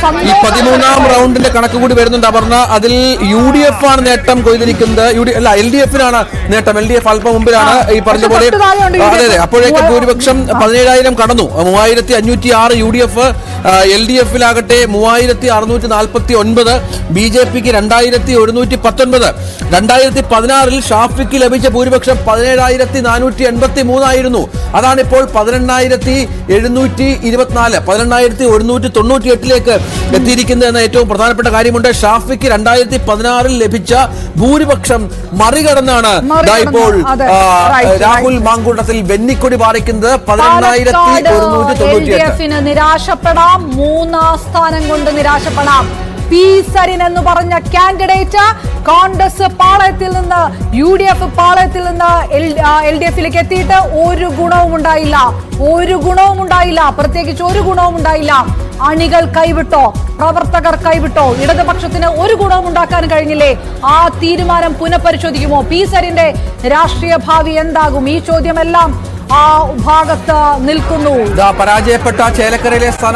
ഈ 13ാം റൗണ്ടിന്റെ കണക്ക് കൂടി വരുന്നുണ്ട് അപർണ. അതിൽ UDF ആണ് നേട്ടം കൊയ്തിരിക്കുന്നത്. LDF-നാണ് നേട്ടം. LDF അല്പം മുമ്പിലാണ്. ഈ പറഞ്ഞ പോലെ അതെ അപ്പോഴേക്ക് ഭൂരിപക്ഷം 17,000 കടന്നു. 3,506 UDF, LDF-ലാകട്ടെ 3,649, BJP-ക്ക് 2,119. 2016-ൽ ഷാഫിക്ക് ലഭിച്ച ഭൂരിപക്ഷം 17,483 ആയിരുന്നു. അതാണിപ്പോൾ 18,724, 18,198 എത്തിയിരിക്കുന്നത് എന്ന ഏറ്റവും പ്രധാനപ്പെട്ട കാര്യമുണ്ട്. ഷാഫിക്ക് 2016-ൽ ലഭിച്ച ഭൂരിപക്ഷം മറികടന്നാണ് ഇപ്പോൾ രാഹുൽ മാങ്കൂട്ടത്തിൽ വെന്നിക്കൊടി പാറിക്കുന്നത്. 18,198. നിരാശപ്പെടാം, 3 സ്ഥാനം കൊണ്ട് നിരാശപ്പെടാം. പി സരിൻ എന്ന് പറഞ്ഞ കാൻഡിഡേറ്റ് കോൺഗ്രസ് പാളയത്തിൽ നിന്ന് UDF പാളയത്തിൽ നിന്ന് LDF-ലേക്ക് എത്തിയിട്ട് ഒരു ഗുണവും ഉണ്ടായില്ല. പ്രത്യേകിച്ച് ഒരു ഗുണവും ഉണ്ടായില്ല. അണികൾ കൈവിട്ടോ, പ്രവർത്തകർ കൈവിട്ടോ, ഇടതുപക്ഷത്തിന് ഒരു ഗുണവും ഉണ്ടാക്കാൻ കഴിഞ്ഞില്ലേ? ആ തീരുമാനം പുനഃപരിശോധിക്കുമോ? പി സരിന്റെ രാഷ്ട്രീയ ഭാവി എന്താകും? ഈ ചോദ്യമെല്ലാം ആ ഭാഗത്ത് നിൽക്കുന്നു. പരാജയപ്പെട്ട ചേലക്കരയിലെ സ്ഥാനാർത്ഥി